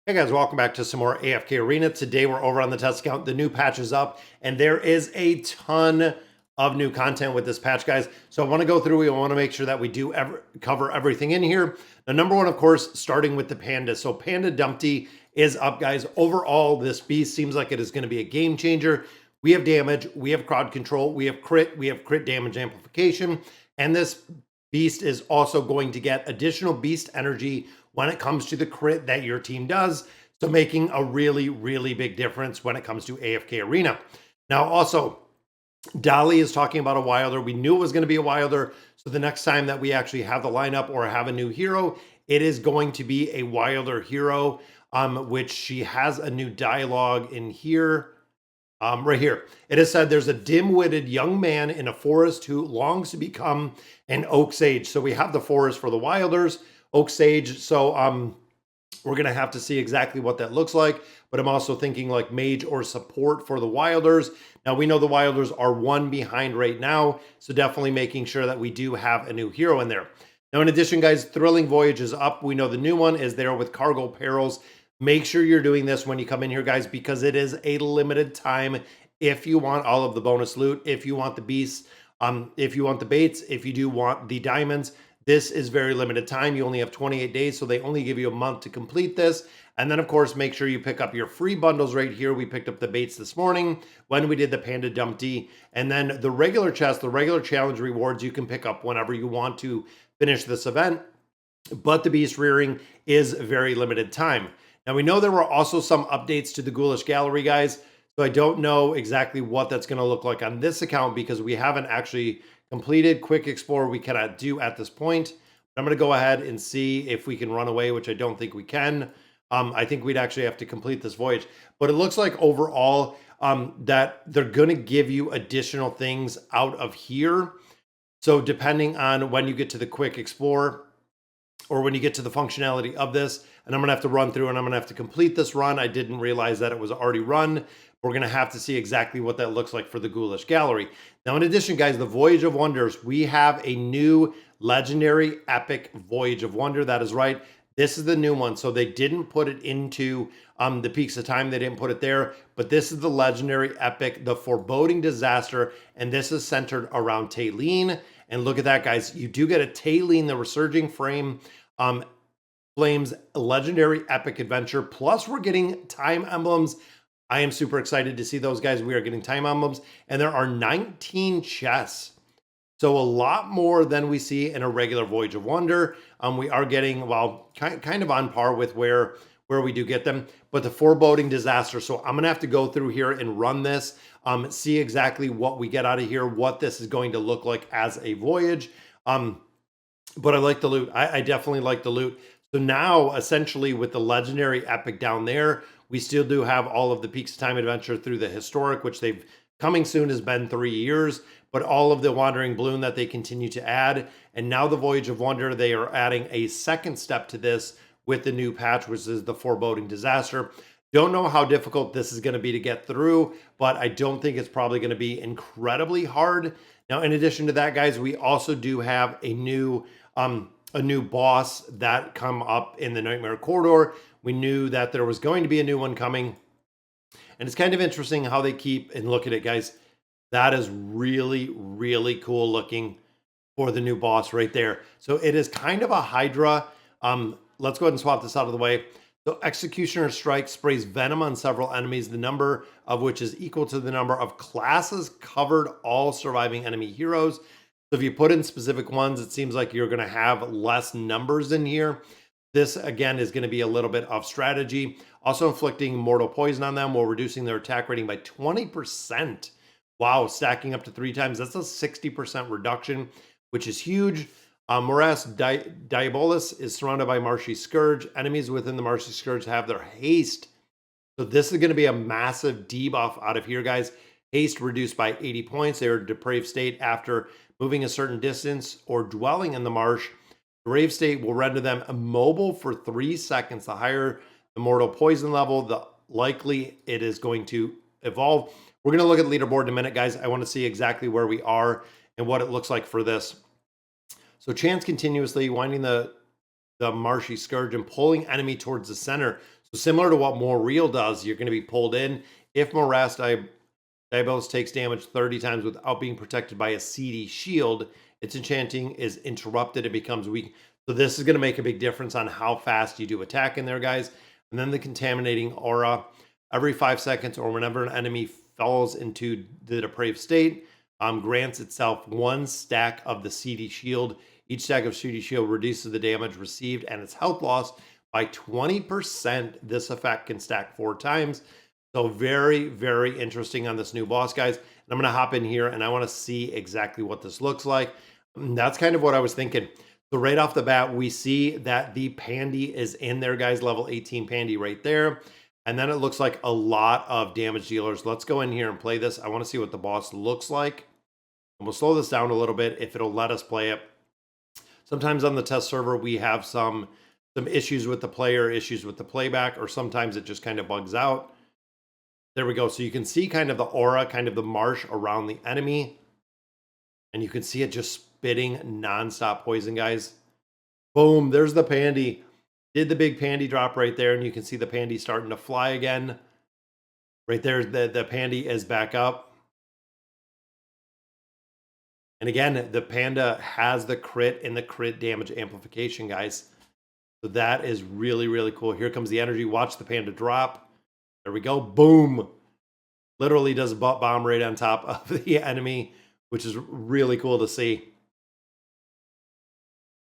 Hey guys, welcome back to some more AFK Arena. Today we're over on the test account. The new patch is up and there is a ton of new content with this patch, guys. So I want to go through, we want to make sure that we do cover everything in here. Now, number one, of course, starting with the Panda. So Panda Dumpty is up, guys. Overall, this beast seems like it is going to be a game changer. We have damage, we have crowd control, we have crit damage amplification, and this beast is also going to get additional beast energy when it comes to the crit that your team does. So making a really, really big difference when it comes to AFK Arena. Now, also, Dolly is talking about a Wilder. We knew it was going to be a Wilder. So the next time that we actually have the lineup or have a new hero, it is going to be a Wilder hero, which she has a new dialogue in here. Right here, it is said there's a dim-witted young man in a forest who longs to become an oak sage. So we have the forest for the Wilders, oak sage. So we're gonna have to see exactly what that looks like. But I'm also thinking like mage or support for the Wilders. Now we know the Wilders are one behind right now, so definitely making sure that we do have a new hero in there. Now, in addition, guys, Thrilling Voyage is up. We know the new one is there with Cargo Perils. Make sure you're doing this when you come in here, guys, because it is a limited time. If you want all of the bonus loot, if you want the beasts, if you want the baits, if you do want the diamonds, this is very limited time. You only have 28 days, so they only give you a month to complete this. And then, of course, make sure you pick up your free bundles right here. We picked up the baits this morning when we did the Panda Dumpty. And then the regular chest, the regular challenge rewards, you can pick up whenever you want to finish this event. But the beast rearing is very limited time. Now, we know there were also some updates to the Ghoulish Gallery, guys. So I don't know exactly what that's going to look like on this account because we haven't actually completed Quick Explore. We cannot do at this point. I'm going to go ahead and see if we can run away, which I don't think we can. I think we'd actually have to complete this voyage. But it looks like overall that they're going to give you additional things out of here. So depending on when you get to the Quick Explore, or when you get to the functionality of this, and I'm going to have to run through and I'm going to have to complete this run. I didn't realize that it was already run. We're going to have to see exactly what that looks like for the Ghoulish Gallery. Now, in addition, guys, the Voyage of Wonders, we have a new legendary epic Voyage of Wonder. That is right. This is the new one. So they didn't put it into the Peaks of Time. They didn't put it there. But this is the legendary epic, the Foreboding Disaster. And this is centered around Taylene. And look at that, guys. You do get a Taylene, the Resurging Frame, Flames legendary epic adventure. Plus, we're getting time emblems. I am super excited to see those, guys. We are getting time emblems. And there are 19 chests. So a lot more than we see in a regular Voyage of Wonder. We are getting, well, kind of on par with where we do get them. But the Foreboding Disaster. So I'm going to have to go through here and run this. See exactly what we get out of here, what this is going to look like as a voyage. But I like the loot. I definitely like the loot. So now, essentially, with the legendary epic down there, we still do have all of the Peaks of Time adventure through the historic, which they've coming soon has been 3 years, but all of the Wandering Bloom that they continue to add. And now the Voyage of Wonder, they are adding a second step to this with the new patch, which is the Foreboding Disaster. Don't know how difficult this is going to be to get through, but I don't think it's probably going to be incredibly hard. Now, in addition to that, guys, we also do have a new boss that come up in the Nightmare Corridor. We knew that there was going to be a new one coming. And it's kind of interesting how they keep, and look at it, guys. That is really, really cool looking for the new boss right there. So it is kind of a Hydra. Let's go ahead and swap this out of the way. So Executioner Strike sprays venom on several enemies, the number of which is equal to the number of classes covered all surviving enemy heroes. So if you put in specific ones, it seems like you're going to have less numbers in here. This, again, is going to be a little bit of strategy. Also inflicting mortal poison on them while reducing their attack rating by 20%. Wow, stacking up to 3 times. That's a 60% reduction, which is huge. Morass Diabolus is surrounded by Marshy Scourge. Enemies within the Marshy Scourge have their haste. So this is going to be a massive debuff out of here, guys. Haste reduced by 80 points. They are in depraved state after moving a certain distance or dwelling in the marsh. Depraved state will render them immobile for 3 seconds. The higher the mortal poison level, the likely it is going to evolve. We're going to look at the leaderboard in a minute, guys. I want to see exactly where we are and what it looks like for this. So chance continuously winding the Marshy Scourge and pulling enemy towards the center. Similar to what More Real does, you're going to be pulled in. If Morass Diabolus takes damage 30 times without being protected by a CD shield, its enchanting is interrupted and becomes weak. So this is going to make a big difference on how fast you do attack in there, guys. And then the Contaminating Aura. Every 5 seconds or whenever an enemy falls into the depraved state, grants itself 1 stack of the CD shield. Each stack of CD shield reduces the damage received and its health loss by 20%. This effect can stack 4 times. So very, very interesting on this new boss, guys. And I'm going to hop in here and I want to see exactly what this looks like. And that's kind of what I was thinking. So right off the bat, we see that the Pandy is in there, guys. Level 18 Pandy right there. And then it looks like a lot of damage dealers. Let's go in here and play this. I want to see what the boss looks like. And we'll slow this down a little bit if it'll let us play it. Sometimes on the test server, we have some issues with the player, issues with the playback, or sometimes it just kind of bugs out. There we go. So you can see kind of the aura, kind of the marsh around the enemy. And you can see it just spitting nonstop poison, guys. Boom, there's the Pandy. Did the big Pandy drop right there, and you can see the Pandy starting to fly again. Right there, the Pandy is back up. And again, the Panda has the crit and the crit damage amplification, guys. So that is really, really cool. Here comes the energy. Watch the Panda drop. There we go. Boom. Literally does a butt bomb right on top of the enemy, which is really cool to see.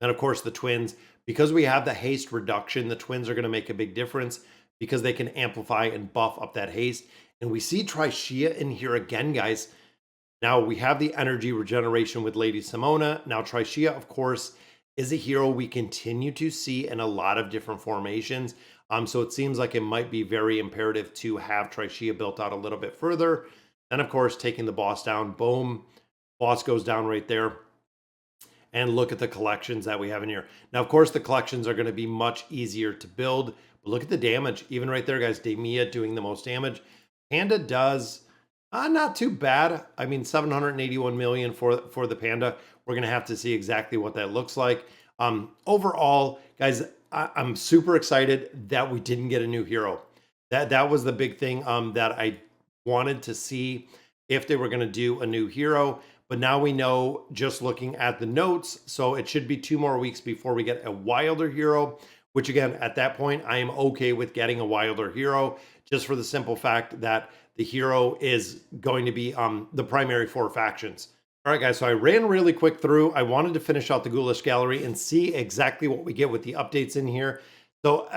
And of course, the twins. Because we have the haste reduction, the twins are going to make a big difference because they can amplify and buff up that haste. And we see Trishea in here again, guys. Now we have the energy regeneration with Lady Simona. Now Trishea, of course, is a hero we continue to see in a lot of different formations. So it seems like it might be very imperative to have Trishea built out a little bit further. And of course, taking the boss down, boom, boss goes down right there. And look at the collections that we have in here. Now, of course, the collections are going to be much easier to build. But look at the damage. Even right there, guys, Demia doing the most damage. Panda does not too bad. I mean, 781 million for the Panda. We're going to have to see exactly what that looks like. Overall, guys, I'm super excited that we didn't get a new hero. That was the big thing that I wanted to see if they were going to do a new hero. But now we know just looking at the notes, so it should be 2 more weeks before we get a Wilder hero, which again, at that point, I am okay with getting a Wilder hero just for the simple fact that the hero is going to be the primary 4 factions. All right, guys, so I ran really quick through. I wanted to finish out the Ghoulish Gallery and see exactly what we get with the updates in here. So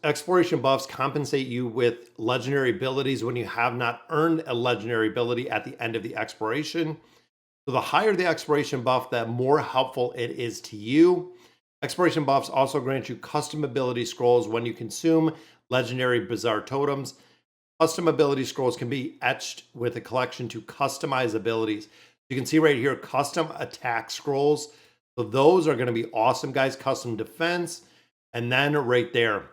exploration buffs compensate you with legendary abilities when you have not earned a legendary ability at the end of the exploration. So the higher the exploration buff, the more helpful it is to you. Exploration buffs also grant you custom ability scrolls when you consume legendary bizarre totems. Custom ability scrolls can be etched with a collection to customize abilities. You can see right here, custom attack scrolls. So those are going to be awesome, guys. Custom defense. And then right there,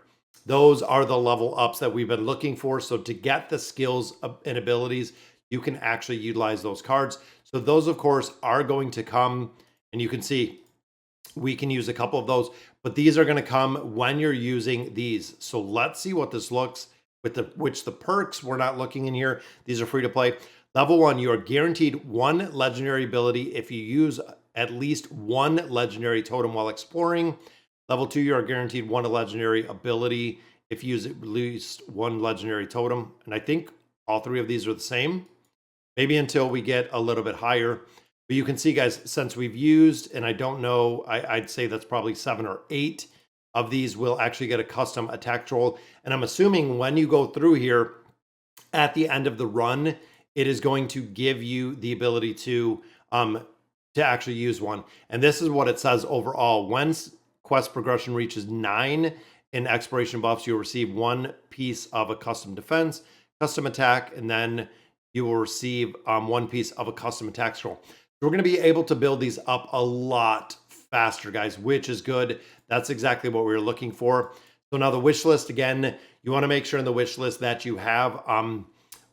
those are the level ups that we've been looking for. So to get the skills and abilities, you can actually utilize those cards. So those, of course, are going to come, and you can see we can use a couple of those, but these are going to come when you're using these. So let's see what this looks with the perks. We're not looking in here. These are free to play. Level 1, you are guaranteed 1 legendary ability if you use at least 1 legendary totem while exploring. Level 2, you are guaranteed 1 legendary ability if you use at least 1 legendary totem. And I think all 3 of these are the same. Maybe until we get a little bit higher. But you can see, guys, since we've used, and I don't know, I'd say that's probably 7 or 8 of these will actually get a custom attack troll. And I'm assuming when you go through here at the end of the run, it is going to give you the ability to actually use one. And this is what it says overall. When quest progression reaches 9 in exploration buffs, you'll receive 1 piece of a custom defense, custom attack, and then you will receive 1 piece of a custom attack scroll. So we're going to be able to build these up a lot faster, guys, which is good. That's exactly what we were looking for. So now the wish list, again, you want to make sure in the wish list that you have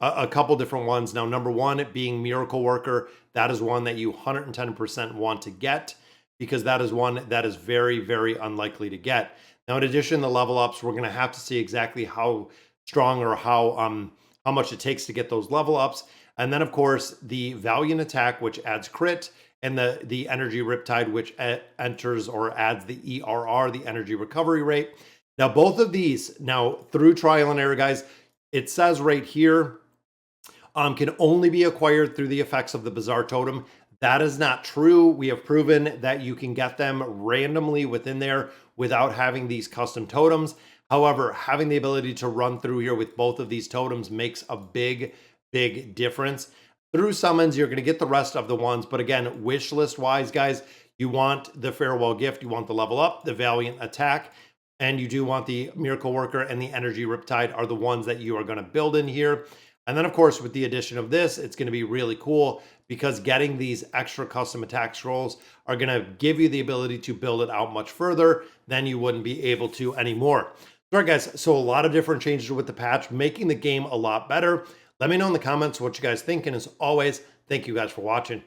a couple different ones. Now, number 1 being Miracle Worker. That is one that you 110% want to get. because that is one that is very, very unlikely to get. Now, in addition, the level ups, we're going to have to see exactly how strong or how much it takes to get those level ups. And then, of course, the Valiant Attack, which adds crit, and the Energy Riptide, which enters or adds the ERR, the Energy Recovery Rate. Now, both of these, now through trial and error, guys, it says right here, can only be acquired through the effects of the Bizarre Totem. That is not true. We have proven that you can get them randomly within there without having these custom totems. However, having the ability to run through here with both of these totems makes a big, big difference. Through summons, you're going to get the rest of the ones. But again, wish list wise, guys, you want the Farewell Gift, you want the level up, the Valiant Attack, and you do want the Miracle Worker and the Energy Riptide are the ones that you are going to build in here. And then, of course, with the addition of this, it's going to be really cool because getting these extra custom attack scrolls are going to give you the ability to build it out much further than you wouldn't be able to anymore. All right, guys, so a lot of different changes with the patch, making the game a lot better. Let me know in the comments what you guys think. And as always, thank you guys for watching.